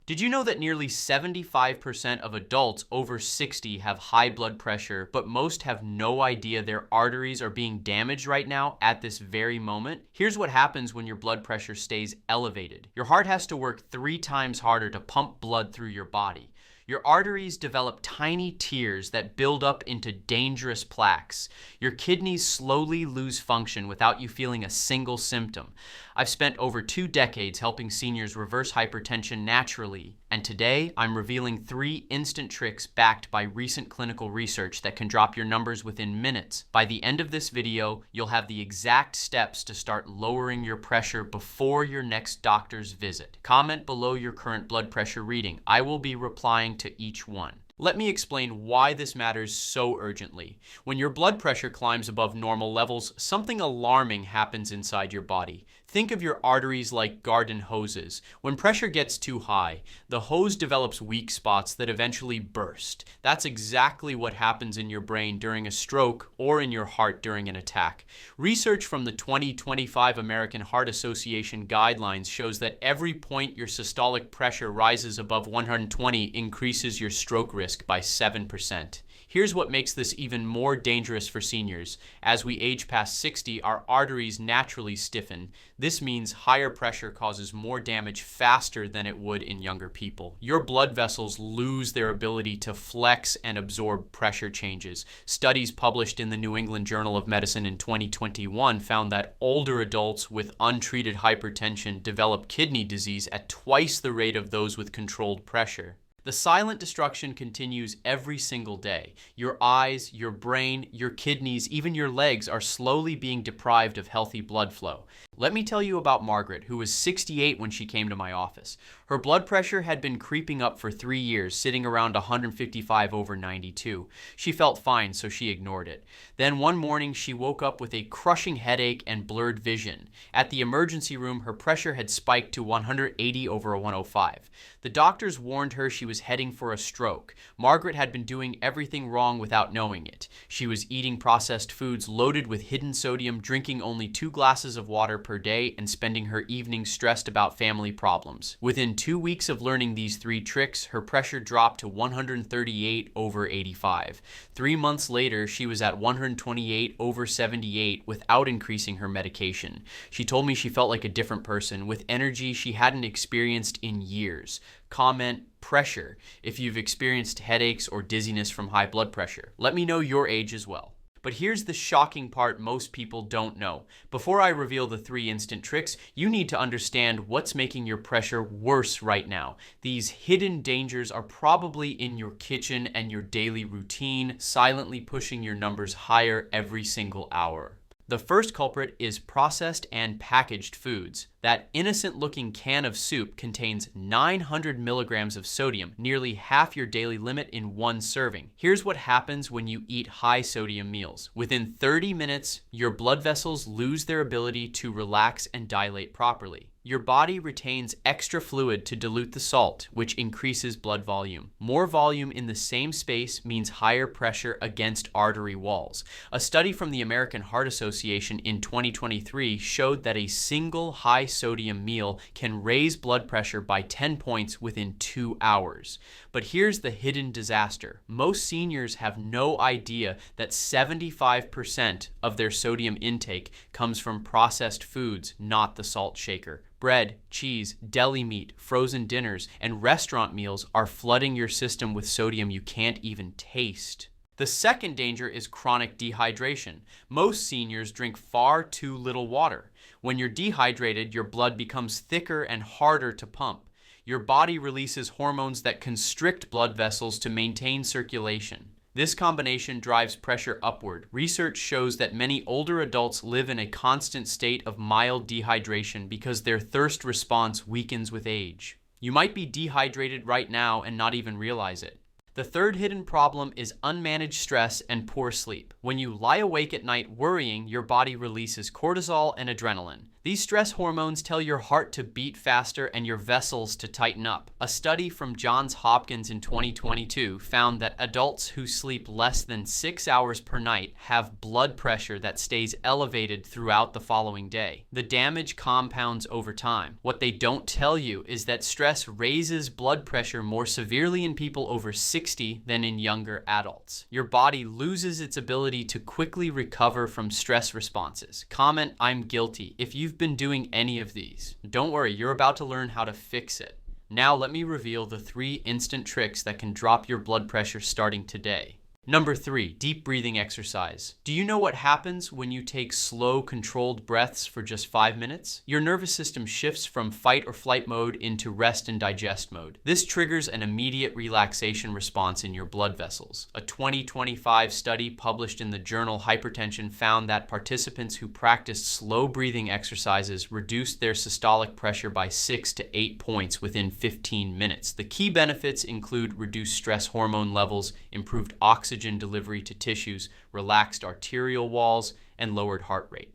Did you know that nearly 75% of adults over 60 have high blood pressure, but most have no idea their arteries are being damaged right now at this very moment? Here's what happens when your blood pressure stays elevated. Your heart has to work 3 times harder to pump blood through your body. Your arteries develop tiny tears that build up into dangerous plaques. Your kidneys slowly lose function without you feeling a single symptom. I've spent over 2 decades helping seniors reverse hypertension naturally, and today I'm revealing 3 instant tricks backed by recent clinical research that can drop your numbers within minutes. By the end of this video, you'll have the exact steps to start lowering your pressure before your next doctor's visit. Comment below your current blood pressure reading. I will be replying to each one. Let me explain why this matters so urgently. When your blood pressure climbs above normal levels, something alarming happens inside your body. Think of your arteries like garden hoses. When pressure gets too high, the hose develops weak spots that eventually burst. That's exactly what happens in your brain during a stroke or in your heart during an attack. Research from the 2025 American Heart Association guidelines shows that every point your systolic pressure rises above 120 increases your stroke risk by 7%. Here's what makes this even more dangerous for seniors. As we age past 60, our arteries naturally stiffen. This means higher pressure causes more damage faster than it would in younger people. Your blood vessels lose their ability to flex and absorb pressure changes. Studies published in the New England Journal of Medicine in 2021 found that older adults with untreated hypertension develop kidney disease at twice the rate of those with controlled pressure. The silent destruction continues every single day. Your eyes, your brain, your kidneys, even your legs are slowly being deprived of healthy blood flow. Let me tell you about Margaret, who was 68 when she came to my office. Her blood pressure had been creeping up for 3 years, sitting around 155 over 92. She felt fine, so she ignored it. Then one morning, she woke up with a crushing headache and blurred vision. At the emergency room, her pressure had spiked to 180 over 105. The doctors warned her she was heading for a stroke. Margaret had been doing everything wrong without knowing it. She was eating processed foods loaded with hidden sodium, drinking only 2 glasses of water per day, and spending her evenings stressed about family problems. Within 2 weeks of learning these 3 tricks, her pressure dropped to 138 over 85. 3 months later, she was at 128 over 78 without increasing her medication. She told me she felt like a different person, with energy she hadn't experienced in years. Comment pressure if you've experienced headaches or dizziness from high blood pressure. Let me know your age as well. But here's the shocking part most people don't know. Before I reveal the 3 instant tricks, you need to understand what's making your pressure worse right now. These hidden dangers are probably in your kitchen and your daily routine, silently pushing your numbers higher every single hour. The first culprit is processed and packaged foods. That innocent-looking can of soup contains 900 milligrams of sodium, nearly half your daily limit in 1 serving. Here's what happens when you eat high-sodium meals. Within 30 minutes, your blood vessels lose their ability to relax and dilate properly. Your body retains extra fluid to dilute the salt, which increases blood volume. More volume in the same space means higher pressure against artery walls. A study from the American Heart Association in 2023 showed that a single high-sodium meal can raise blood pressure by 10 points within 2 hours. But here's the hidden disaster. Most seniors have no idea that 75% of their sodium intake comes from processed foods, not the salt shaker. Bread, cheese, deli meat, frozen dinners, and restaurant meals are flooding your system with sodium you can't even taste. The second danger is chronic dehydration. Most seniors drink far too little water. When you're dehydrated, your blood becomes thicker and harder to pump. Your body releases hormones that constrict blood vessels to maintain circulation. This combination drives pressure upward. Research shows that many older adults live in a constant state of mild dehydration because their thirst response weakens with age. You might be dehydrated right now and not even realize it. The third hidden problem is unmanaged stress and poor sleep. When you lie awake at night worrying, your body releases cortisol and adrenaline. These stress hormones tell your heart to beat faster and your vessels to tighten up. A study from Johns Hopkins in 2022 found that adults who sleep less than 6 hours per night have blood pressure that stays elevated throughout the following day. The damage compounds over time. What they don't tell you is that stress raises blood pressure more severely in people over 60 than in younger adults. Your body loses its ability to quickly recover from stress responses. Comment, "I'm guilty," if you've been doing any of these. Don't worry, you're about to learn how to fix it. Now let me reveal the 3 instant tricks that can drop your blood pressure starting today. Number 3, deep breathing exercise. Do you know what happens when you take slow, controlled breaths for just 5 minutes? Your nervous system shifts from fight or flight mode into rest and digest mode. This triggers an immediate relaxation response in your blood vessels. A 2025 study published in the journal Hypertension found that participants who practiced slow breathing exercises reduced their systolic pressure by 6 to 8 points within 15 minutes. The key benefits include reduced stress hormone levels, improved oxygen delivery to tissues, relaxed arterial walls, and lowered heart rate.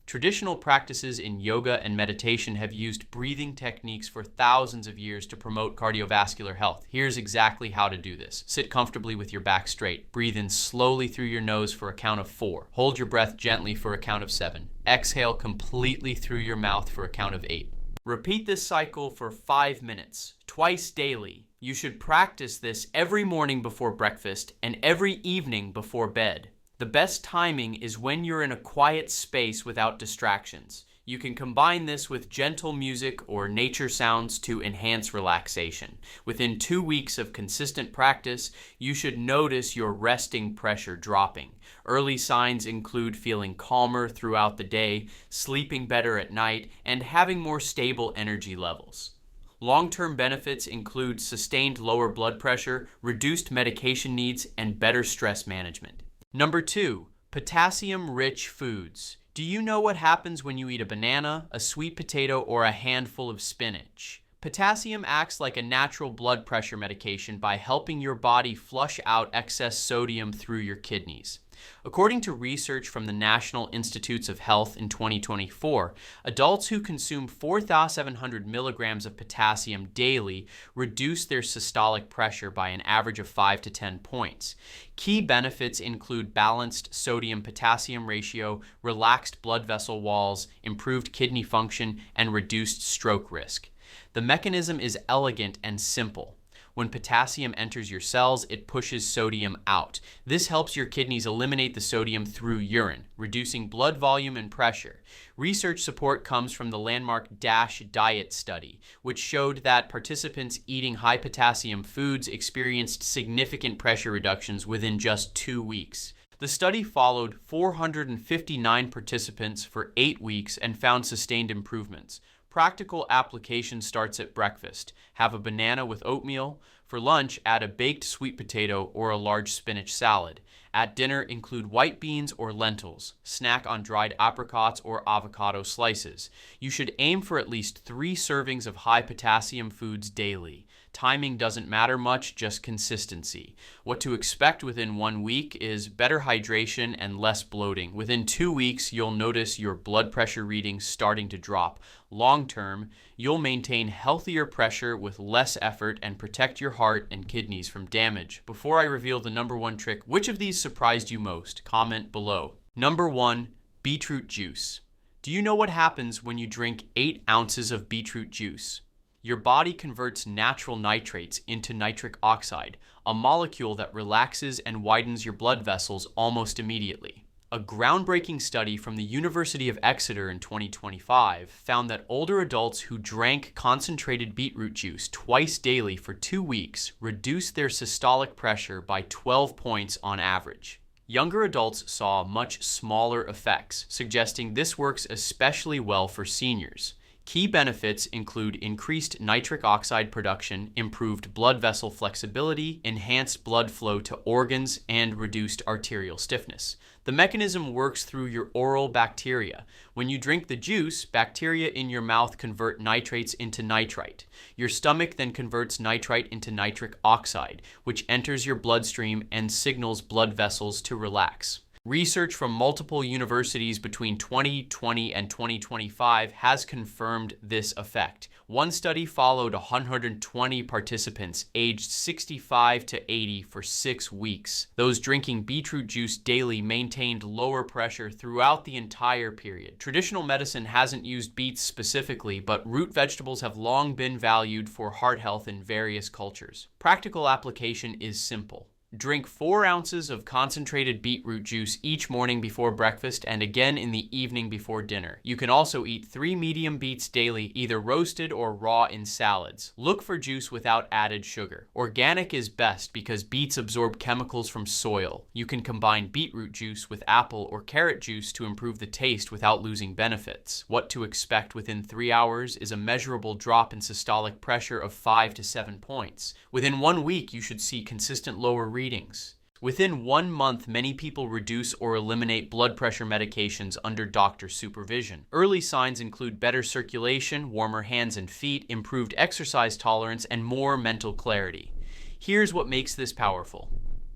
Traditional practices in yoga and meditation have used breathing techniques for thousands of years to promote cardiovascular health. Here's exactly how to do this. Sit comfortably with your back straight. Breathe in slowly through your nose for a count of 4. Hold your breath gently for a count of 7. Exhale completely through your mouth for a count of 8. Repeat this cycle for 5 minutes, twice daily. You should practice this every morning before breakfast and every evening before bed. The best timing is when you're in a quiet space without distractions. You can combine this with gentle music or nature sounds to enhance relaxation. Within 2 weeks of consistent practice, you should notice your resting pressure dropping. Early signs include feeling calmer throughout the day, sleeping better at night, and having more stable energy levels. Long-term benefits include sustained lower blood pressure, reduced medication needs, and better stress management. Number 2, potassium-rich foods. Do you know what happens when you eat a banana, a sweet potato, or a handful of spinach? Potassium acts like a natural blood pressure medication by helping your body flush out excess sodium through your kidneys. According to research from the National Institutes of Health in 2024, adults who consume 4,700 milligrams of potassium daily reduce their systolic pressure by an average of 5 to 10 points. Key benefits include balanced sodium-potassium ratio, relaxed blood vessel walls, improved kidney function, and reduced stroke risk. The mechanism is elegant and simple. When potassium enters your cells, it pushes sodium out. This helps your kidneys eliminate the sodium through urine, reducing blood volume and pressure. Research support comes from the landmark DASH diet study, which showed that participants eating high potassium foods experienced significant pressure reductions within just 2 weeks. The study followed 459 participants for 8 weeks and found sustained improvements. Practical application starts at breakfast. Have a banana with oatmeal. For lunch, add a baked sweet potato or a large spinach salad. At dinner, include white beans or lentils. Snack on dried apricots or avocado slices. You should aim for at least 3 servings of high potassium foods daily. Timing doesn't matter much, just consistency. What to expect within 1 week is better hydration and less bloating. Within 2 weeks, you'll notice your blood pressure readings starting to drop. Long term, you'll maintain healthier pressure with less effort and protect your heart and kidneys from damage. Before I reveal the number 1 trick, which of these surprised you most? Comment below. Number 1, beetroot juice. Do you know what happens when you drink 8 ounces of beetroot juice? Your body converts natural nitrates into nitric oxide, a molecule that relaxes and widens your blood vessels almost immediately. A groundbreaking study from the University of Exeter in 2025 found that older adults who drank concentrated beetroot juice twice daily for 2 weeks reduced their systolic pressure by 12 points on average. Younger adults saw much smaller effects, suggesting this works especially well for seniors. Key benefits include increased nitric oxide production, improved blood vessel flexibility, enhanced blood flow to organs, and reduced arterial stiffness. The mechanism works through your oral bacteria. When you drink the juice, bacteria in your mouth convert nitrates into nitrite. Your stomach then converts nitrite into nitric oxide, which enters your bloodstream and signals blood vessels to relax. Research from multiple universities between 2020 and 2025 has confirmed this effect. One study followed 120 participants aged 65 to 80 for 6 weeks. Those drinking beetroot juice daily maintained lower pressure throughout the entire period. Traditional medicine hasn't used beets specifically, but root vegetables have long been valued for heart health in various cultures. Practical application is simple. Drink 4 ounces of concentrated beetroot juice each morning before breakfast and again in the evening before dinner. You can also eat 3 medium beets daily, either roasted or raw in salads. Look for juice without added sugar. Organic is best because beets absorb chemicals from soil. You can combine beetroot juice with apple or carrot juice to improve the taste without losing benefits. What to expect within 3 hours is a measurable drop in systolic pressure of 5 to 7 points. Within 1 week, you should see consistent lower readings. Within 1 month, many people reduce or eliminate blood pressure medications under doctor supervision. Early signs include better circulation, warmer hands and feet, improved exercise tolerance, and more mental clarity. Here's what makes this powerful.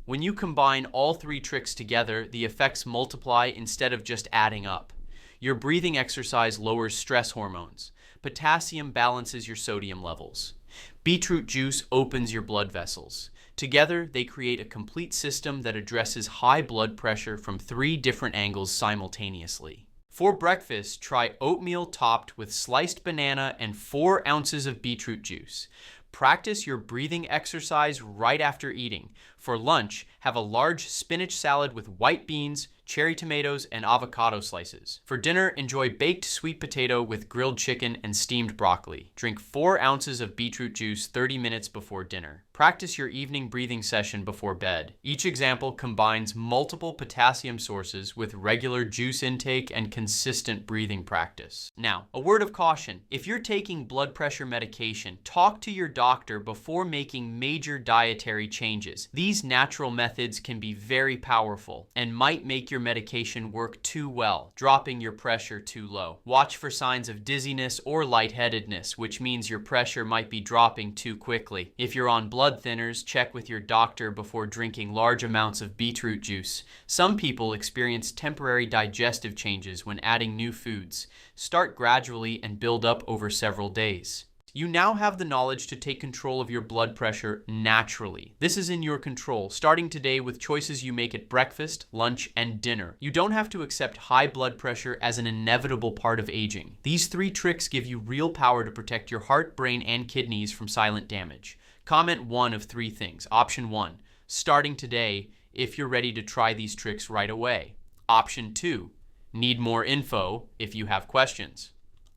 When you combine all 3 tricks together, the effects multiply instead of just adding up. Your breathing exercise lowers stress hormones. Potassium balances your sodium levels. Beetroot juice opens your blood vessels. Together, they create a complete system that addresses high blood pressure from 3 different angles simultaneously. For breakfast, try oatmeal topped with sliced banana and 4 ounces of beetroot juice. Practice your breathing exercise right after eating. For lunch, have a large spinach salad with white beans, cherry tomatoes, and avocado slices. For dinner, enjoy baked sweet potato with grilled chicken and steamed broccoli. Drink 4 ounces of beetroot juice 30 minutes before dinner. Practice your evening breathing session before bed. Each example combines multiple potassium sources with regular juice intake and consistent breathing practice. Now, a word of caution. If you're taking blood pressure medication, talk to your doctor before making major dietary changes. These natural methods can be very powerful and might make your medication work too well, dropping your pressure too low. Watch for signs of dizziness or lightheadedness, which means your pressure might be dropping too quickly. If you're on blood thinners, check with your doctor before drinking large amounts of beetroot juice. Some people experience temporary digestive changes when adding new foods. Start gradually and build up over several days. You now have the knowledge to take control of your blood pressure naturally. This is in your control, starting today with choices you make at breakfast, lunch, and dinner. You don't have to accept high blood pressure as an inevitable part of aging. These 3 tricks give you real power to protect your heart, brain, and kidneys from silent damage. Comment 1 of 3 things. Option 1, starting today if you're ready to try these tricks right away. Option 2, need more info if you have questions.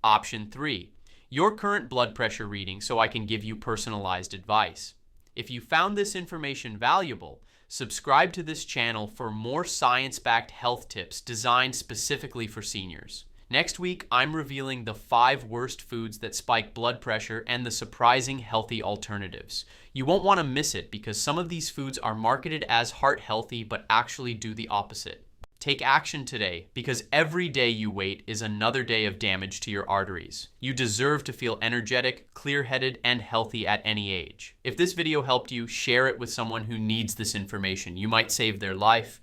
Option 3, your current blood pressure reading so I can give you personalized advice. If you found this information valuable, subscribe to this channel for more science-backed health tips designed specifically for seniors. Next week, I'm revealing the 5 worst foods that spike blood pressure and the surprising healthy alternatives. You won't want to miss it because some of these foods are marketed as heart healthy but actually do the opposite. Take action today because every day you wait is another day of damage to your arteries. You deserve to feel energetic, clear-headed, and healthy at any age. If this video helped you, share it with someone who needs this information. You might save their life.